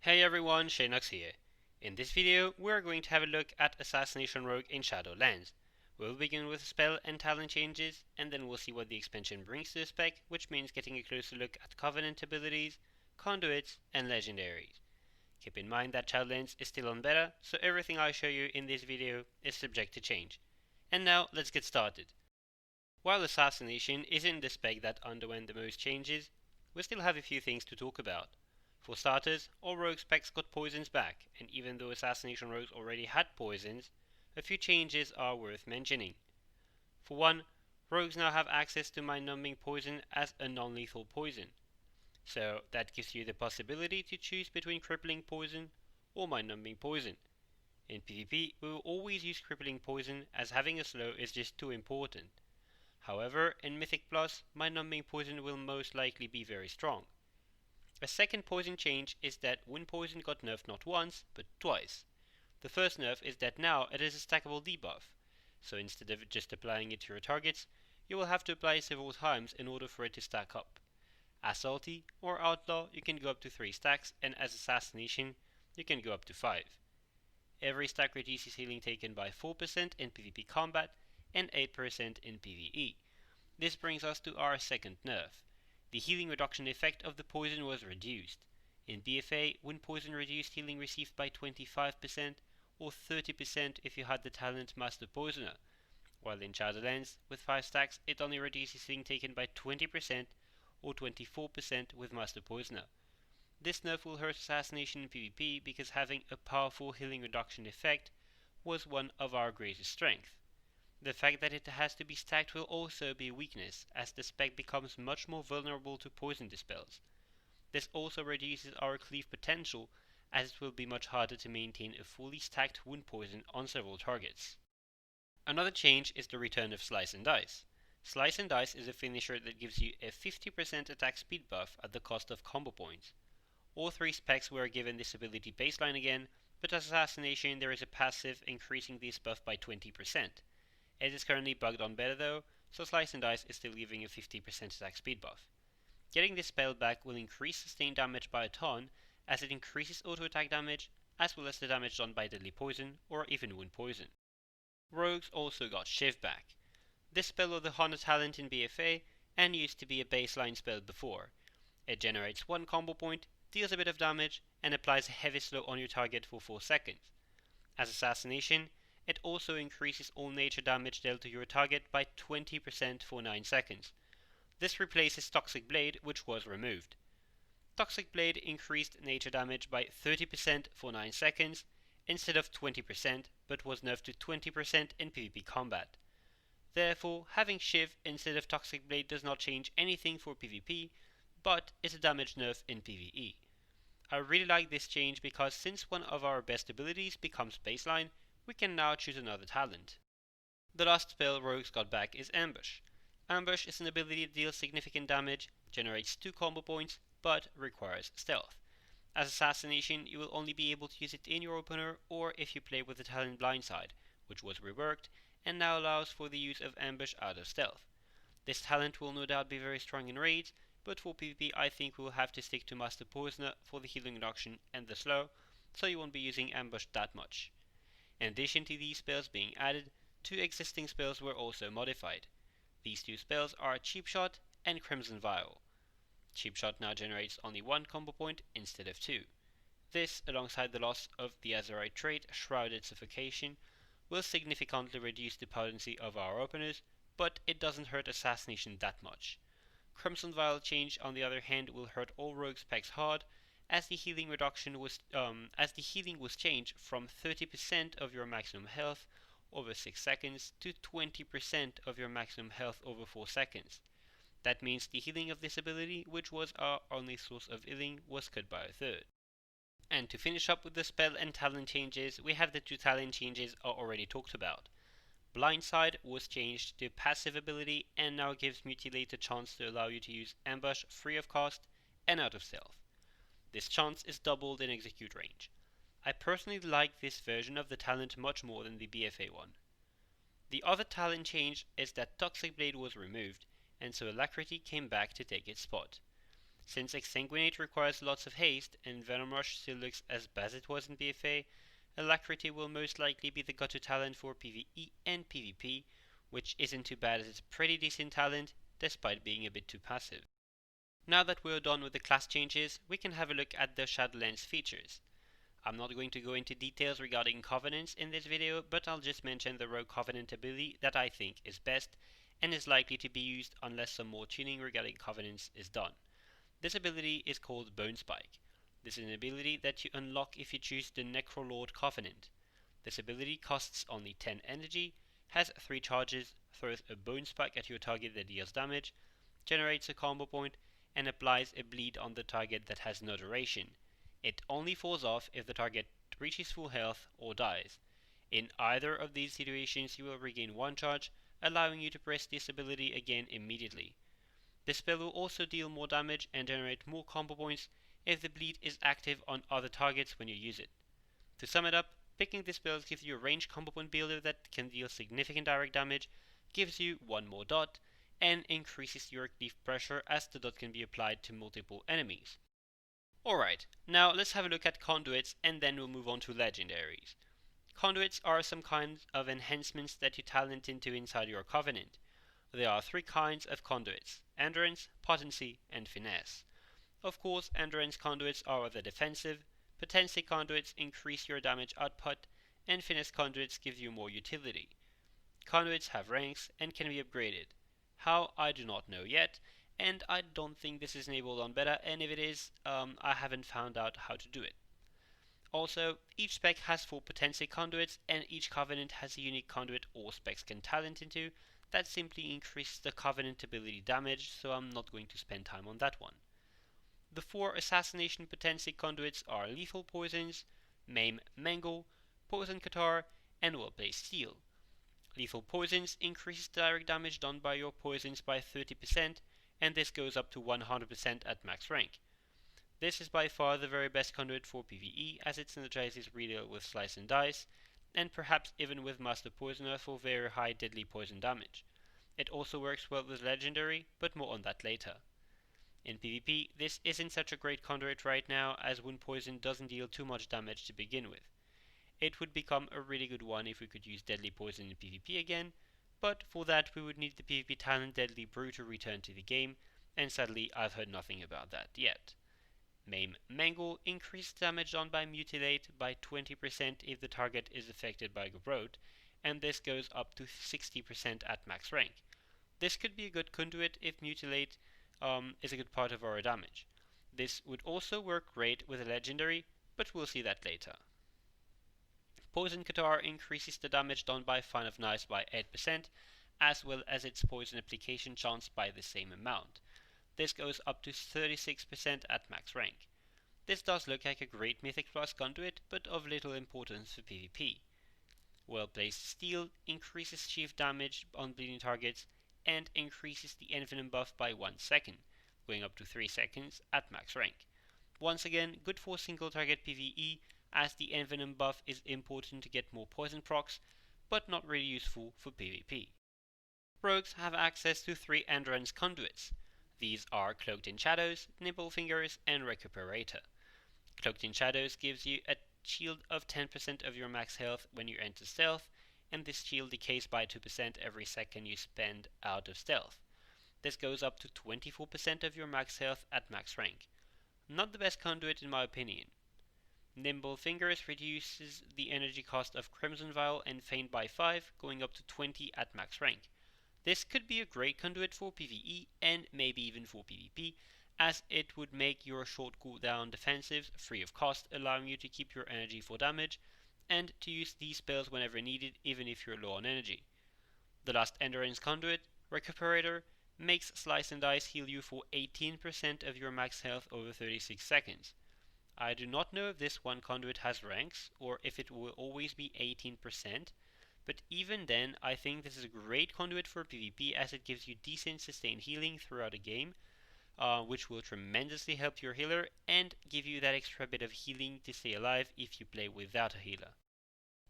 Hey everyone, Shaynox here. In this video, we're going to have a look at Assassination Rogue in Shadowlands. We'll begin with spell and talent changes, and then we'll see what the expansion brings to the spec, which means getting a closer look at Covenant abilities, conduits, and legendaries. Keep in mind that Shadowlands is still on beta, so everything I show you in this video is subject to change. And now, let's get started. While Assassination isn't the spec that underwent the most changes, we still have a few things to talk about. For starters, all rogue specs got poisons back, and even though Assassination Rogues already had poisons, a few changes are worth mentioning. For one, rogues now have access to mind-numbing poison as a non-lethal poison. So that gives you the possibility to choose between crippling poison or mind-numbing poison. In PvP, we will always use crippling poison as having a slow is just too important. However, in Mythic Plus, mind-numbing poison will most likely be very strong. A second poison change is that wind poison got nerfed not once, but twice. The first nerf is that now it is a stackable debuff, so instead of just applying it to your targets, you will have to apply it several times in order for it to stack up. As Salty or Outlaw, you can go up to 3 stacks, and as Assassination, you can go up to 5. Every stack reduces healing taken by 4% in PvP combat and 8% in PvE. This brings us to our second nerf. The healing reduction effect of the poison was reduced. In BFA, wind poison reduced healing received by 25% or 30% if you had the talent Master Poisoner, while in Shadowlands, with 5 stacks, it only reduces healing taken by 20% or 24% with Master Poisoner. This nerf will hurt Assassination in PvP because having a powerful healing reduction effect was one of our greatest strengths. The fact that it has to be stacked will also be a weakness, as the spec becomes much more vulnerable to poison dispels. This also reduces our cleave potential, as it will be much harder to maintain a fully stacked wound poison on several targets. Another change is the return of Slice and Dice. Slice and Dice is a finisher that gives you a 50% attack speed buff at the cost of combo points. All 3 specs were given this ability baseline again, but as Assassination there is a passive increasing this buff by 20%. It is currently bugged on beta though, so Slice and Dice is still giving a 50% attack speed buff. Getting this spell back will increase sustained damage by a ton, as it increases auto attack damage, as well as the damage done by deadly poison or even wound poison. Rogues also got Shiv back. This spell was the Honor talent in BFA and used to be a baseline spell before. It generates 1 combo point, deals a bit of damage, and applies a heavy slow on your target for 4 seconds. As Assassination, it also increases all nature damage dealt to your target by 20% for 9 seconds. This replaces Toxic Blade, which was removed. Toxic Blade increased nature damage by 30% for 9 seconds, instead of 20%, but was nerfed to 20% in PvP combat. Therefore, having Shiv instead of Toxic Blade does not change anything for PvP, but is a damage nerf in PvE. I really like this change because since one of our best abilities becomes baseline, we can now choose another talent. The last spell rogues got back is Ambush. Ambush is an ability that deals significant damage, generates 2 combo points, but requires stealth. As Assassination, you will only be able to use it in your opener or if you play with the talent Blindside, which was reworked and now allows for the use of Ambush out of stealth. This talent will no doubt be very strong in raids, but for PvP I think we will have to stick to Master Poisoner for the healing reduction and the slow, so you won't be using Ambush that much. In addition to these spells being added, 2 existing spells were also modified. These 2 spells are Cheap Shot and Crimson Vial. Cheap Shot now generates only 1 combo point instead of 2. This, alongside the loss of the Azerite trait Shrouded Suffocation, will significantly reduce the potency of our openers, but it doesn't hurt Assassination that much. Crimson Vial change, on the other hand, will hurt all rogue specs hard, as the healing was changed from 30% of your maximum health over 6 seconds to 20% of your maximum health over 4 seconds. That means the healing of this ability, which was our only source of healing, was cut by a third. And to finish up with the spell and talent changes, we have the 2 talent changes I already talked about. Blindside was changed to passive ability and now gives Mutilate a chance to allow you to use Ambush free of cost and out of stealth. This chance is doubled in execute range. I personally like this version of the talent much more than the BFA one. The other talent change is that Toxic Blade was removed, and so Alacrity came back to take its spot. Since Exsanguinate requires lots of haste and Venom Rush still looks as bad as it was in BFA, Alacrity will most likely be the go-to talent for PvE and PvP, which isn't too bad as it's a pretty decent talent, despite being a bit too passive. Now that we're done with the class changes, we can have a look at the Shadowlands features. I'm not going to go into details regarding Covenants in this video, but I'll just mention the Rogue Covenant ability that I think is best and is likely to be used unless some more tuning regarding Covenants is done. This ability is called Bone Spike. This is an ability that you unlock if you choose the Necrolord Covenant. This ability costs only 10 energy, has 3 charges, throws a Bone Spike at your target that deals damage, generates a combo point, and applies a bleed on the target that has no duration. It only falls off if the target reaches full health or dies. In either of these situations you will regain 1 charge, allowing you to press this ability again immediately. This spell will also deal more damage and generate more combo points if the bleed is active on other targets when you use it. To sum it up, picking this spell gives you a ranged combo point builder that can deal significant direct damage, gives you 1 more dot, and increases your cleave pressure as the dot can be applied to multiple enemies. Alright, now let's have a look at conduits and then we'll move on to legendaries. Conduits are some kinds of enhancements that you talent into inside your covenant. There are 3 kinds of conduits: endurance, potency, and finesse. Of course, endurance conduits are the defensive, potency conduits increase your damage output, and finesse conduits give you more utility. Conduits have ranks and can be upgraded. How, I do not know yet, and I don't think this is enabled on beta, and if it is, I haven't found out how to do it. Also, each spec has 4 potency conduits, and each covenant has a unique conduit all specs can talent into that simply increases the covenant ability damage, so I'm not going to spend time on that one. The 4 assassination potency conduits are lethal poisons, Maim Mangle, poison catar, and well-placed steel. Lethal poisons increases direct damage done by your poisons by 30%, and this goes up to 100% at max rank. This is by far the very best conduit for PvE, as it synergizes really well with Slice and Dice, and perhaps even with Master Poisoner for very high deadly poison damage. It also works well with Legendary, but more on that later. In PvP, this isn't such a great conduit right now, as Wound Poison doesn't deal too much damage to begin with. It would become a really good one if we could use Deadly Poison in PvP again, but for that we would need the PvP talent Deadly Brew to return to the game, and sadly I've heard nothing about that yet. Maim Mangle increases damage done by Mutilate by 20% if the target is affected by Growth, and this goes up to 60% at max rank. This could be a good conduit if Mutilate is a good part of our damage. This would also work great with a legendary, but we'll see that later. Poison Catar increases the damage done by Fine of Knives by 8%, as well as its poison application chance by the same amount. This goes up to 36% at max rank. This does look like a great Mythic Plus conduit, but of little importance for PvP. Well-placed Steel increases Shiv damage on bleeding targets, and increases the Envenom buff by 1 second, going up to 3 seconds at max rank. Once again, good for single target PvE, as the Envenom buff is important to get more poison procs, but not really useful for PvP. Rogues have access to 3 endurance conduits. These are Cloaked in Shadows, Nimble Fingers, and Recuperator. Cloaked in Shadows gives you a shield of 10% of your max health when you enter stealth, and this shield decays by 2% every second you spend out of stealth. This goes up to 24% of your max health at max rank. Not the best conduit in my opinion. Nimble Fingers reduces the energy cost of Crimson Vial and Feint by 5, going up to 20 at max rank. This could be a great conduit for PvE and maybe even for PvP, as it would make your short cooldown defensives free of cost, allowing you to keep your energy for damage, and to use these spells whenever needed, even if you're low on energy. The last endurance conduit, Recuperator, makes Slice and Dice heal you for 18% of your max health over 36 seconds. I do not know if this one conduit has ranks, or if it will always be 18%, but even then I think this is a great conduit for PvP, as it gives you decent sustained healing throughout a game, which will tremendously help your healer and give you that extra bit of healing to stay alive if you play without a healer.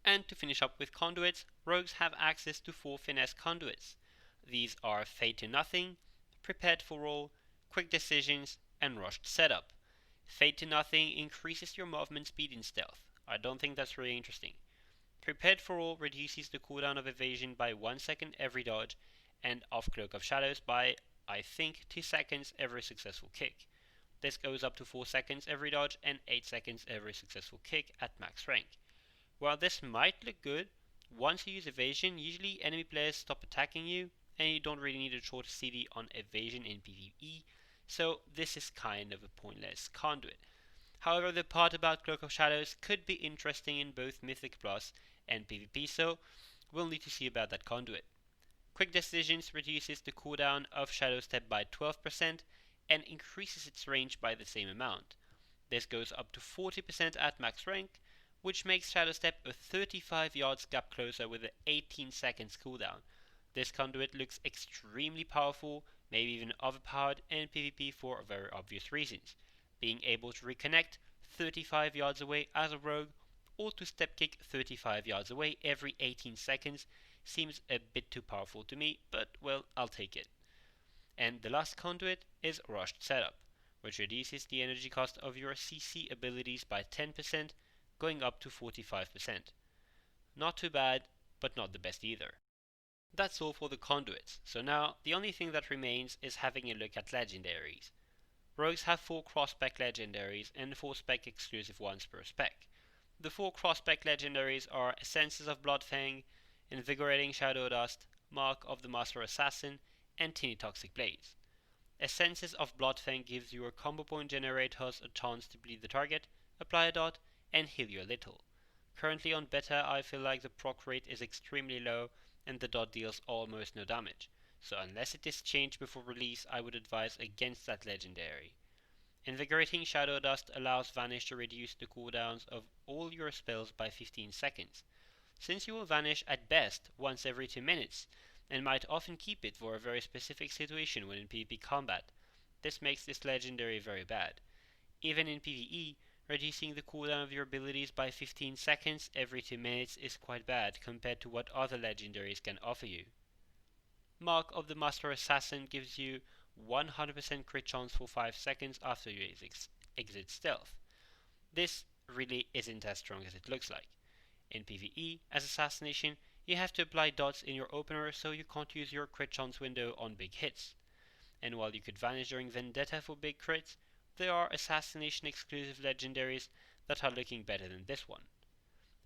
And to finish up with conduits, rogues have access to 4 finesse conduits. These are Fade to Nothing, Prepared for All, Quick Decisions, and Rushed Setup. Fade to Nothing increases your movement speed in stealth. I don't think that's really interesting. Prepared for All reduces the cooldown of evasion by 1 second every dodge, and of Cloak of Shadows by, I think, 2 seconds every successful kick. This goes up to 4 seconds every dodge and 8 seconds every successful kick at max rank. While this might look good, once you use evasion, usually enemy players stop attacking you, and you don't really need a short CD on evasion in PvE, so this is kind of a pointless conduit. However, the part about Cloak of Shadows could be interesting in both Mythic Plus and PvP, so we'll need to see about that conduit. Quick Decisions reduces the cooldown of Shadow Step by 12% and increases its range by the same amount. This goes up to 40% at max rank, which makes Shadow Step a 35 yards gap closer with an 18 seconds cooldown. This conduit looks extremely powerful, maybe even overpowered in PvP for very obvious reasons. Being able to reconnect 35 yards away as a rogue, or to step kick 35 yards away every 18 seconds seems a bit too powerful to me, but well, I'll take it. And the last conduit is Rushed Setup, which reduces the energy cost of your CC abilities by 10%, going up to 45%. Not too bad, but not the best either. That's all for the conduits, so now the only thing that remains is having a look at legendaries. Rogues have 4 cross-spec legendaries and 4 spec exclusive ones per spec. The 4 cross-spec legendaries are Essences of Bloodfang, Invigorating Shadow Dust, Mark of the Master Assassin, and Tiny Toxic Blades. Essences of Bloodfang gives your combo point generators a chance to bleed the target, apply a dot, and heal you a little. Currently on beta, I feel like the proc rate is extremely low and the dot deals almost no damage, so unless it is changed before release, I would advise against that legendary. Invigorating Shadow Dust allows Vanish to reduce the cooldowns of all your spells by 15 seconds. Since you will vanish at best once every 2 minutes, and might often keep it for a very specific situation when in PvP combat, this makes this legendary very bad. Even in PvE, reducing the cooldown of your abilities by 15 seconds every 2 minutes is quite bad compared to what other legendaries can offer you. Mark of the Master Assassin gives you 100% crit chance for 5 seconds after you exit stealth. This really isn't as strong as it looks like. In PvE, as Assassination, you have to apply dots in your opener, so you can't use your crit chance window on big hits. And while you could vanish during Vendetta for big crits, there are Assassination exclusive legendaries that are looking better than this one.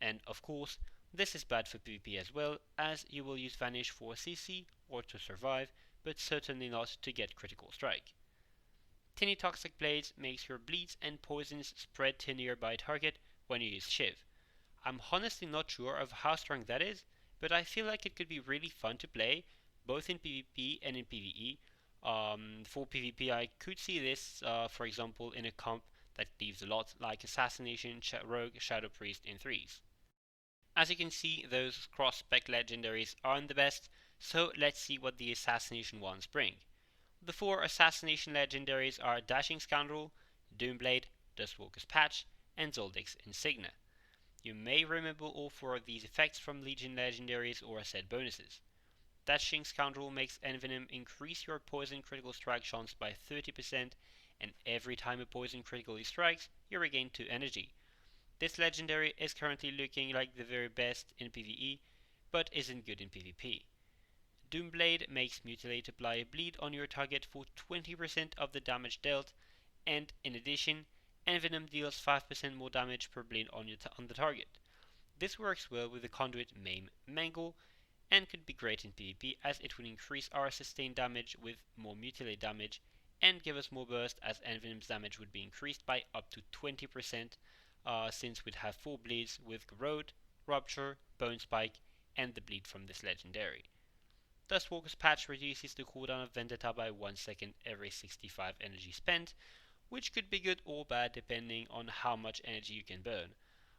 And of course, this is bad for PvP as well, as you will use Vanish for CC or to survive, but certainly not to get critical strike. Tiny Toxic Blades makes your bleeds and poisons spread to a nearby target when you use Shiv. I'm honestly not sure of how strong that is, but I feel like it could be really fun to play, both in PvP and in PvE. For PvP, I could see this, for example, in a comp that leaves a lot, like Assassination Rogue Shadow Priest in 3s. As you can see, those cross-spec legendaries aren't the best, so let's see what the Assassination ones bring. The 4 Assassination legendaries are Dashing Scoundrel, Doomblade, Dustwalker's Patch, and Zoldic's Insignia. You may remember all 4 of these effects from Legion legendaries or set bonuses. Dashing Scoundrel makes Envenom increase your poison critical strike chance by 30%, and every time a poison critically strikes, you regain 2 energy. This legendary is currently looking like the very best in PvE, but isn't good in PvP. Doomblade makes Mutilate apply a bleed on your target for 20% of the damage dealt, and in addition, Envenom deals 5% more damage per bleed on the target. This works well with the conduit Maim Mangle, and could be great in PvP as it would increase our sustained damage with more Mutilate damage, and give us more burst as Envenom's damage would be increased by up to 20%, since we'd have 4 bleeds with Corrode, Rupture, Bone Spike, and the bleed from this legendary. Dustwalker's Patch reduces the cooldown of Vendetta by 1 second every 65 energy spent, which could be good or bad depending on how much energy you can burn.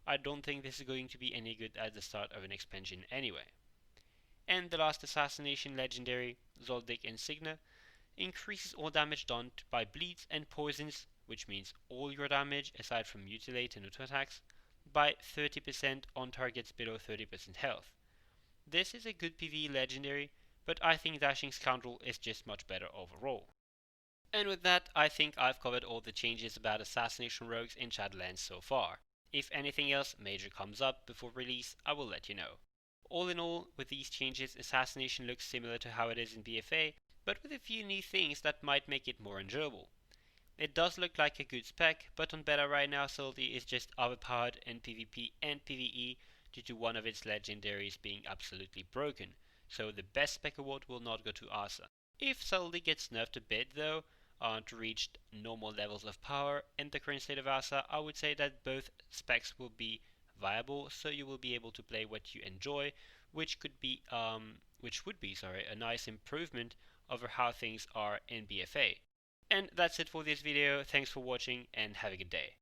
I don't think this is going to be any good at the start of an expansion anyway. And the last Assassination legendary, Zoldyck Insignia, increases all damage done by bleeds and poisons, which means all your damage aside from mutilate and auto attacks, by 30% on targets below 30% health. This is a good PvE legendary, but I think Dashing Scoundrel is just much better overall. And with that, I think I've covered all the changes about Assassination Rogues in Shadowlands so far. If anything else major comes up before release, I will let you know. All in all, with these changes, Assassination looks similar to how it is in BFA, but with a few new things that might make it more enjoyable. It does look like a good spec, but on beta right now Salty is just overpowered in PvP and PvE due to one of its legendaries being absolutely broken, so the best spec award will not go to Asa. If Salty gets nerfed a bit though, to reach normal levels of power in the current state of Asa, I would say that both specs will be viable, so you will be able to play what you enjoy, which would be a nice improvement over how things are in BFA. And that's it for this video. Thanks for watching and have a good day.